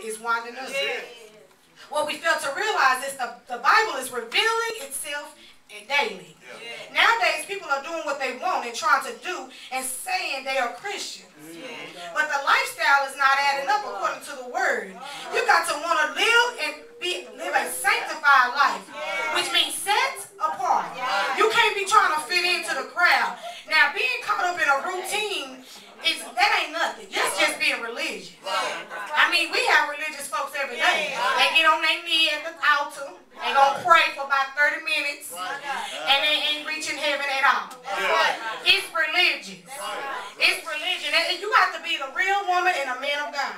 is winding us up. What we fail to realize is the Bible is revealing itself daily. Nowadays, people are doing what they want and trying to do and saying they are Christians. But the lifestyle is not adding up according to the Word. You got to want to live and live a sanctified life, which means set apart. You can't be trying to fit into the crowd. Now, being caught up in a routine, that ain't nothing. That's just being religious. I mean, we have religious folks every day. They get on their knee at the altar. They gonna pray for about 30 minutes, and they ain't reaching heaven at all. It's religious. It's religion. You got to be the real woman and a man of God.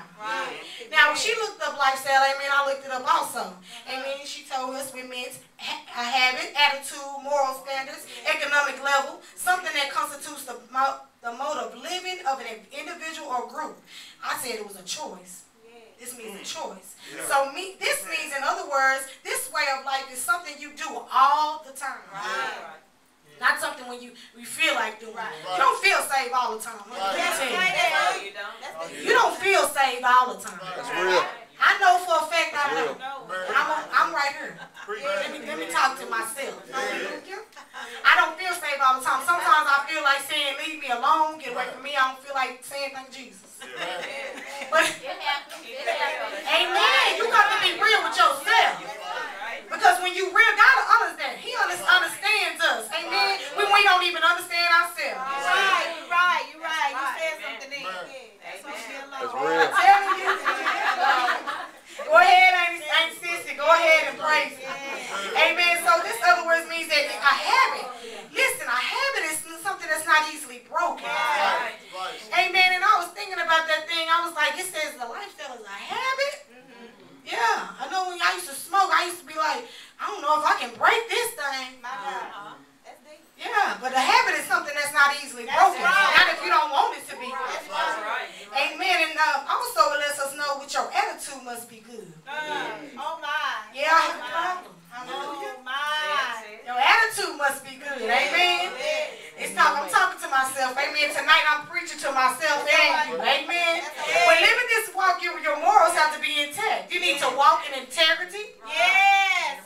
Now, when she looked up lifestyle, amen, I looked it up also. Amen, she told us we meant a habit, attitude, moral standards, economic level, something that constitutes the mode of living of an individual or group. I said it was a choice. This means a choice. So this means, in other words, this way of life is something you do all the time. Not something when you feel like doing. You don't feel saved all the time. You don't feel saved all the time. That's real. I know for a fact I do. I'm right here. Let me talk to myself. I don't feel saved all the time. Sometimes I feel like saying, leave me alone, get away from me. I don't feel like saying thank Jesus. But, amen, you got to be real with yourself. Because when you real, God will understand. He understands us. Amen. When we don't even understand ourselves. You're right. You said something there. That's real. I'm telling you. Go ahead, Aunt Sissy. Go ahead and praise Him. Amen. So this, other words, means that a habit. Listen, a habit is something that's not easily broken. Amen. And I was thinking about that thing. I was like, it says the lifestyle is a habit. Yeah. I know when I used to smoke, I used to be like, I don't know if I can break this thing. Yeah, but a habit is something that's not easily broken. Not if you don't want it to be. Amen. And also it lets us know that your attitude must be good. Oh my. Yeah, I have a problem. Hallelujah. Oh my. Your attitude must be good. Amen. I'm talking to myself. Amen. Tonight I'm preaching to myself and you. Amen. When living this walk, your morals have to be intact. You need to walk in integrity. Yes.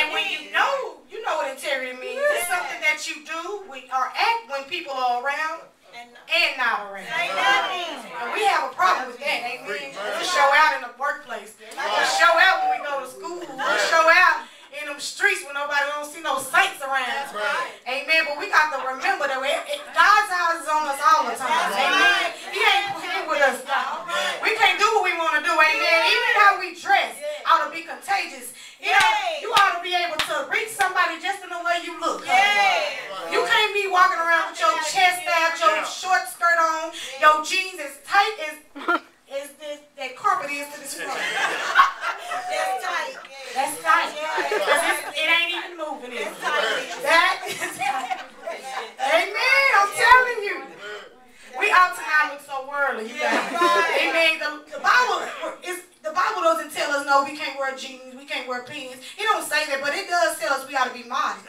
And when you know what integrity means. It's something that you do or act when people are around and not around. And we have a problem with that. Amen. We show out in the workplace. We show out when we go to school. We show out in them streets when nobody don't see no saints around. Amen. But we got to remember that God's eyes is on us all the time. Amen. He ain't playing with us. We can't do what we want to do. Amen. Even how we dress ought to be contagious. You ought to be able to reach somebody just in the way you look. You can't be walking around with your chest out, your short skirt on, your jeans as tight as that carpet is to this floor. That's tight. That's tight. It ain't even moving. That is tight. Amen. I'm telling you. We ought to not look so worldly. You guys. Amen. The Bible doesn't tell us no, we can't wear jeans, we can't wear pants. It don't say that, but it does tell us we ought to be modest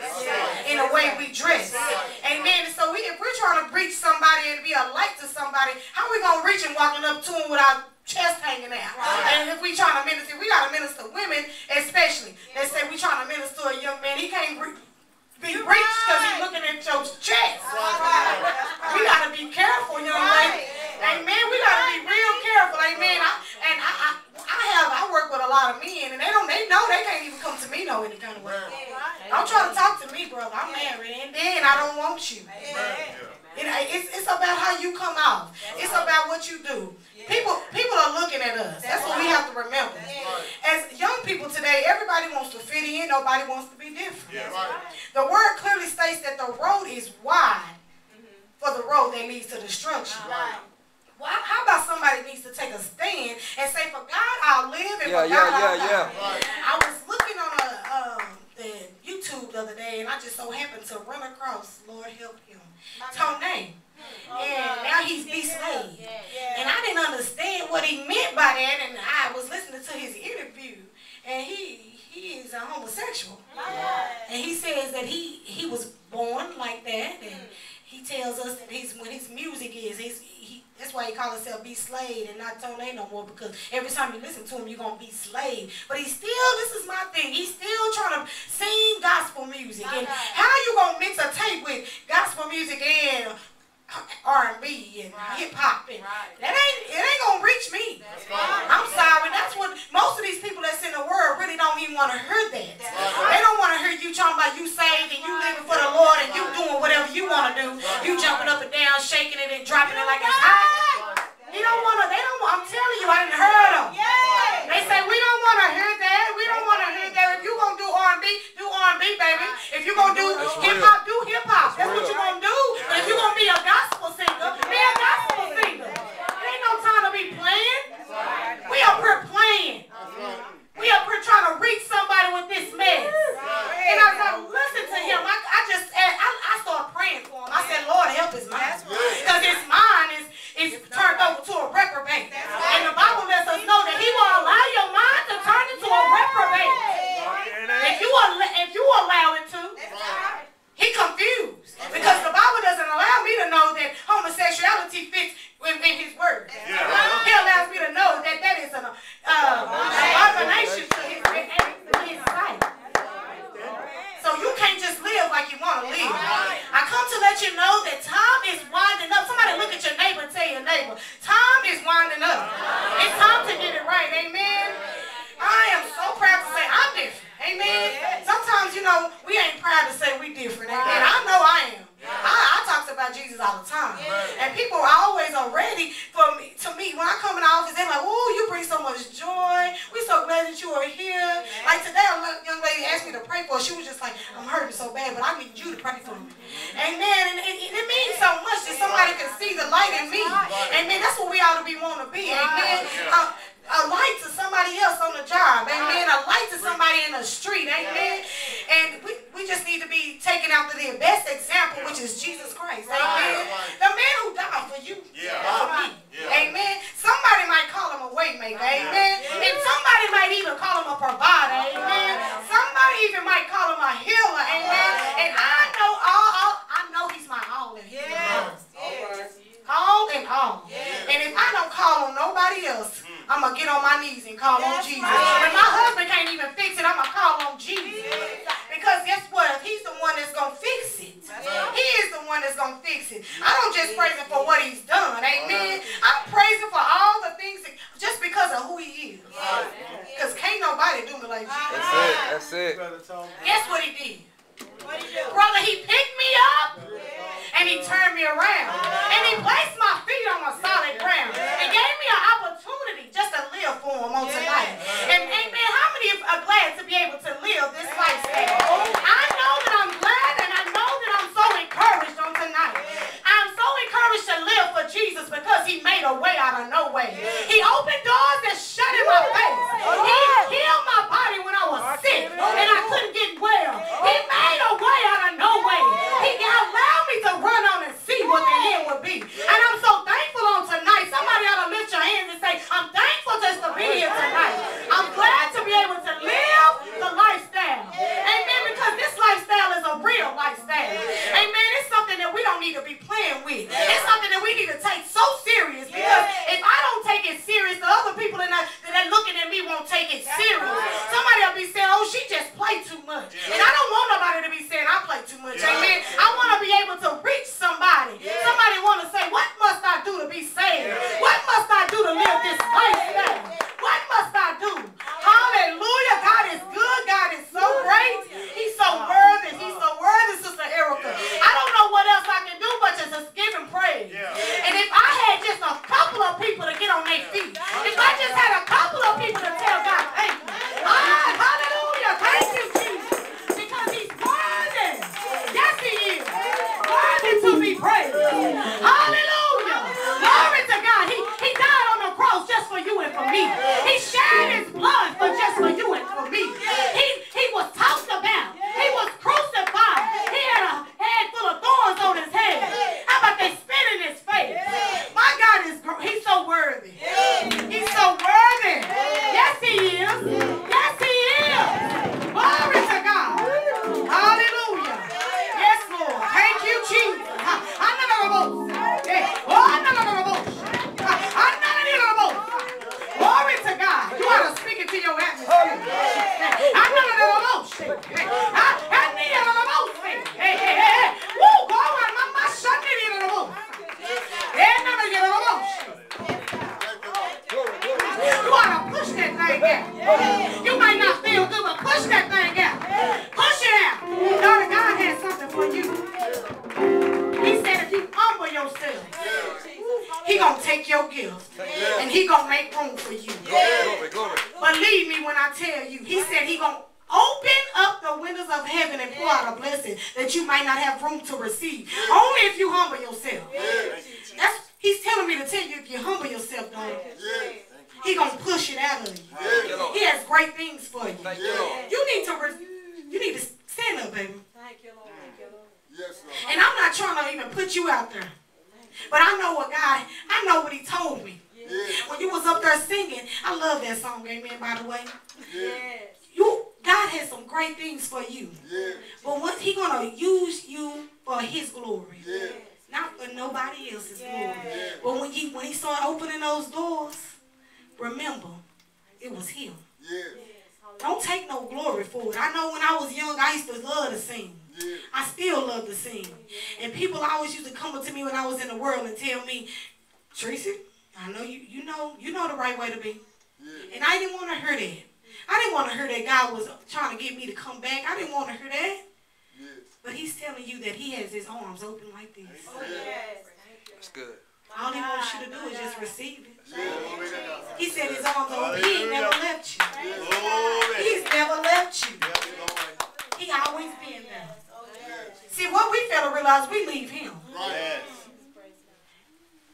in the way we dress. Amen. So if we're trying to reach somebody and be a light to somebody, how are we going to reach and walking up to them with our chest hanging out? And if we trying to minister, we got to minister women especially. They say we trying to minister a young man, he can't be reached because he's looking at your chest. We got to be careful, young lady. Amen. We got to be real careful. Amen. I work with a lot of men, and they know they can't even come to me no any kind of way. Don't try to talk to me, brother. I'm married, and then I don't want you. It's about how you come out. It's about what you do. People are looking at us. That's what we have to remember. As young people today, everybody wants to fit in. Nobody wants to be different. The word clearly states that the road is wide for the road that leads to destruction. Well, how about somebody needs to take a stand and say, for God I'll live and for God I'll die. I was looking on the YouTube the other day, and I just so happened to run across, Lord help him, Tony. And now he's Be Slade. And I didn't understand what he meant by that, and I was listening to his interview, and he is a homosexual. And he says that he was born like that, and he tells us that when his music is, that's why he calls himself Be Slade and not told ain't no more because every time you listen to him, you're going to be slave. But he's still, this is my thing, he's still trying to sing gospel music. And how you going to mix a tape with gospel music and R&B and hip-hop? And it ain't going to reach me. I'm sorry. That's what most of these people that's in the world really don't even want to hear that. They don't want to hear you talking about you saved and you living for the Lord and you doing whatever you want to do. You jumping up and down, shaking it and dropping it like it's hot. They don't want to, I'm telling you, I didn't hear them. They say, we don't want to hear that. We don't want to hear that. If you going to do R&B, do R&B, baby. If you going to do hip-hop, do hip-hop. That's what you going to do. But if you going to be a gospel singer, be a gospel singer. It ain't no time to be playing. We up here playing. We up here trying to reach somebody with this mess. And as I listened to him, I started praying for him. I said, Lord, help his mind. Because his mind is turned over to a reprobate. And the Bible lets us know that he will allow your mind to turn into a reprobate. If you allow it to, he confused. Because the Bible doesn't allow me to know that homosexuality fits in his word. He allows me to know that that is an abomination to his sight. So you can't just live like you want to live. I come to let you know that time is winding up. Somebody look at your neighbor and tell your neighbor, time is winding up. It's time to get it right. Amen. I am so proud to say I'm different. Amen. Sometimes, you know, we ain't proud to say we different. Amen. I know I am. I talk about Jesus all the time. And people always are ready to me. When I come in the office, they're like, oh, you bring so much joy. We're so glad that you are here. Like today, a young lady asked me to pray for her. She was just like, I'm hurting so bad, but I need you to pray for me. Amen. And it means so much that somebody can see the light in me. Amen. That's what we ought to be wanting to be. Amen. A light to somebody else on the job. Amen. A light to somebody in the street. Amen. And we just need to be taken after the best example, which is Jesus Christ. Amen. The man who died for you. For me. Amen. Somebody might call him a way maker. Amen. And somebody might even call him a provider. Amen. Somebody even might call him a healer. Amen. And I know he's my all in all. All in all. And if I don't call on nobody else, I'm going to get on my knees and call on Jesus. When my husband can't even fix it, I'm going to call on Jesus. Because guess what? He's the one that's going to fix it. He is the one that's going to fix it. I don't just praise him for what he's done. Amen. I'm praising for all the things just because of who he is. Because can't nobody do me like Jesus. That's it. Guess what he did? Brother, he picked me up and he turned me around. And he placed my feet on a solid ground. And gave me an opportunity just to live for him on tonight. And amen, how many are glad to be able to live this lifestyle? I know that I'm glad and I know that I'm so encouraged on tonight. I'm so encouraged to live for Jesus because he made a way out of no way. He opened doors that shut in my face. He healed my body when I was sick and I couldn't get well. He made a way out of no way. He allowed me to run on and see what the end would be. And I'm so thankful on tonight. Somebody ought to lift your hands and say, I'm thankful just to be here tonight. I'm glad to be able to live the lifestyle. Amen. Because this lifestyle is a real lifestyle. Amen. It's something that we don't need to be playing with. It's something that we need to take so serious because if I don't take it serious, the other people ought to push that thing out. You might not feel good, but push that thing out. Push it out. Daughter, God has something for you. He said if you humble yourself, he going to take your gifts and he going to make room for you. Believe me when I tell you, he said he going to open up the windows of heaven and pour out a blessing that you might not have room to receive. Only if you humble yourself. He's telling me to tell you, if you humble yourself, daughter, he's going to push it out of you. He has great things for you. You need to stand up, baby. And I'm not trying to even put you out there. But I know what he told me. When you was up there singing, I love that song, amen, by the way. God has some great things for you. But once he going to use you for his glory. Not for nobody else's glory. But when he started opening those doors, remember, it was him. Don't take no glory for it. I know when I was young, I used to love to sing. I still love to sing. And people always used to come up to me when I was in the world and tell me, Tracy, I know you know the right way to be. And I didn't want to hear that. I didn't want to hear that God was trying to get me to come back. I didn't want to hear that. But he's telling you that he has his arms open like this. That's good. All he wants you to do is just receive it. He said his arms open. He ain't never left you. He's never left you. He always been there. See, what we fail to realize, we leave him.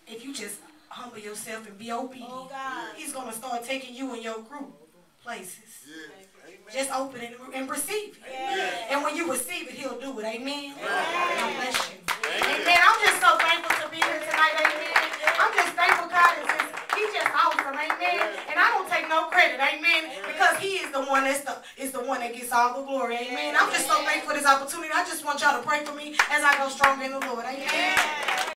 If you just humble yourself and be obedient, he's going to start taking you and your group places. Just open it and receive it. And when you receive it, he'll do it. Amen. God bless you. Amen. I'm just so thankful to be here tonight. Amen. I'm just thankful God he's just awesome. Amen. And I don't take no credit. Amen. Because he is the one that gets all the glory. Amen. I'm just so thankful for this opportunity. I just want y'all to pray for me as I go strong in the Lord. Amen.